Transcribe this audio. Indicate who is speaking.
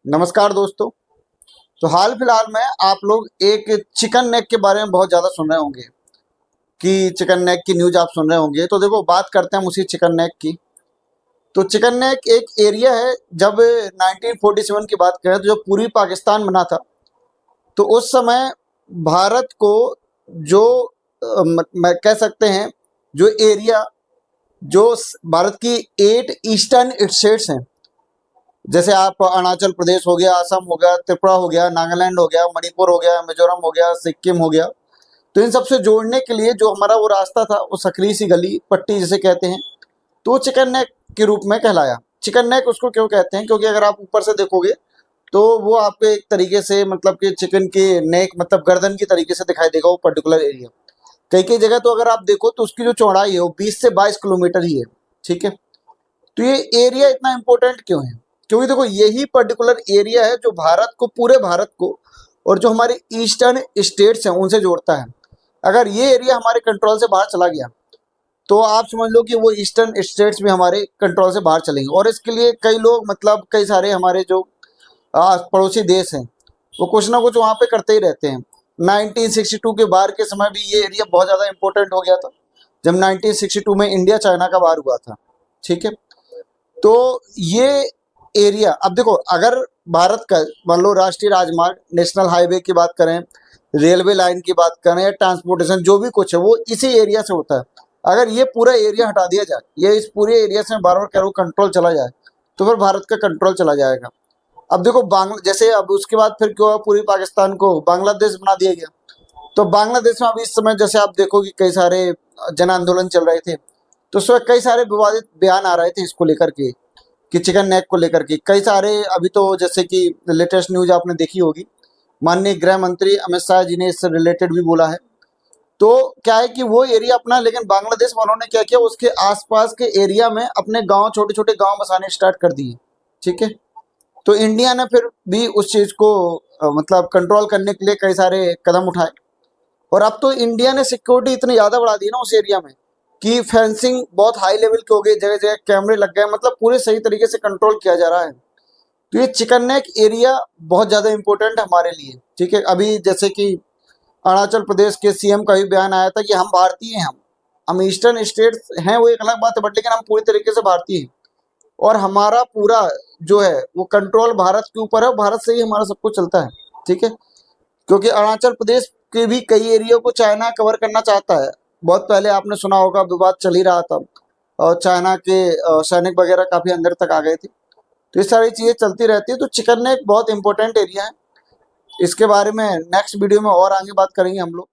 Speaker 1: नमस्कार दोस्तों। तो हाल फिलहाल में आप लोग एक चिकन नेक के बारे में बहुत ज़्यादा सुन रहे होंगे कि चिकन नेक की न्यूज़ आप सुन रहे होंगे। तो देखो, बात करते हैं हम उसी चिकन नेक की। तो चिकन नेक एक एरिया है। जब 1947 की बात करें तो जब पूर्वी पाकिस्तान बना था, तो उस समय भारत को जो मैं कह सकते हैं, जो एरिया, जो भारत की 8 ईस्टर्न स्टेट्स हैं, जैसे आप अरुणाचल प्रदेश हो गया, असम हो गया, त्रिपुरा हो गया, नागालैंड हो गया, मणिपुर हो गया, मिजोरम हो गया, सिक्किम हो गया। तो इन सबसे जोड़ने के लिए जो हमारा वो रास्ता था, वो सकरी सी गली पट्टी जिसे कहते हैं, तो वो चिकन नेक के रूप में कहलाया। चिकन नेक उसको क्यों कहते हैं? क्योंकि अगर आप ऊपर से देखोगे तो वो आपको एक तरीके से, मतलब कि चिकन के नेक मतलब गर्दन की तरीके से दिखाई देगा वो पर्टिकुलर एरिया। कई कई जगह तो अगर आप देखो तो उसकी जो चौड़ाई है वो 20 से 22 किलोमीटर ही है। ठीक है। तो ये एरिया इतना इंपॉर्टेंट क्यों है? क्योंकि देखो, यही पर्टिकुलर एरिया है जो भारत को, पूरे भारत को, और जो हमारे ईस्टर्न स्टेट्स हैं उनसे जोड़ता है। अगर ये एरिया हमारे कंट्रोल से बाहर चला गया तो आप समझ लो कि वो ईस्टर्न स्टेट्स भी हमारे कंट्रोल से बाहर चलेंगे। और इसके लिए कई लोग, मतलब कई सारे हमारे जो पड़ोसी देश हैं, वो कुछ ना कुछ वहाँ पे करते ही रहते हैं। 1962 के बार के समय भी ये एरिया बहुत ज़्यादा इंपॉर्टेंट हो गया था, जब 1962 में इंडिया चाइना का वार हुआ था। ठीक है। तो ये एरिया, अब देखो, अगर भारत का मान लो राष्ट्रीय राजमार्ग, नेशनल हाईवे की बात करें, रेलवे लाइन की बात करें, या ट्रांसपोर्टेशन जो भी कुछ है वो इसी एरिया से होता है। अगर ये पूरा एरिया हटा दिया जाए, ये इस पूरे एरिया से बार बार करो कंट्रोल चला जाए, तो फिर भारत का कंट्रोल चला जाएगा। अब देखो, जैसे अब उसके बाद फिर क्यों हुआ, पूरी पाकिस्तान को बांग्लादेश बना दिया गया। तो बांग्लादेश में अभी इस समय जैसे आप देखो कि कई सारे जन आंदोलन चल रहे थे, तो उसमें कई सारे विवादित बयान आ रहे थे इसको लेकर के, कि चिकन नेक को लेकर के कई सारे, अभी तो जैसे कि लेटेस्ट न्यूज आपने देखी होगी, माननीय गृह मंत्री अमित शाह जी ने इससे रिलेटेड भी बोला है। तो क्या है कि वो एरिया अपना, लेकिन बांग्लादेश वालों ने क्या किया, उसके आसपास के एरिया में अपने गांव, छोटे छोटे गांव बसाने स्टार्ट कर दिए। ठीक है। तो इंडिया ने फिर भी उस चीज़ को मतलब कंट्रोल करने के लिए कई सारे कदम उठाए। और अब तो इंडिया ने सिक्योरिटी इतनी ज़्यादा बढ़ा दी ना उस एरिया में, कि फेंसिंग बहुत हाई लेवल की हो गई, जगह जगह कैमरे लग गए, मतलब पूरे सही तरीके से कंट्रोल किया जा रहा है। तो ये चिकन नेक एरिया बहुत ज़्यादा इंपॉर्टेंट है हमारे लिए। ठीक है। अभी जैसे कि अरुणाचल प्रदेश के सीएम का भी बयान आया था कि हम भारतीय हैं, हम ईस्टर्न स्टेट्स हैं वो एक अलग बात है, बट लेकिन हम पूरी तरीके से भारतीय हैं, और हमारा पूरा जो है वो कंट्रोल भारत के ऊपर है, भारत से ही हमारा सब कुछ चलता है। ठीक है। क्योंकि अरुणाचल प्रदेश के भी कई एरिया को चाइना कवर करना चाहता है। बहुत पहले आपने सुना होगा, विवाद चल ही रहा था, और चाइना के सैनिक वगैरह काफ़ी अंदर तक आ गए थे। तो ये सारी चीज़ें चलती रहती है। तो चिकन नेक बहुत इंपॉर्टेंट एरिया है। इसके बारे में नेक्स्ट वीडियो में और आगे बात करेंगे हम लोग।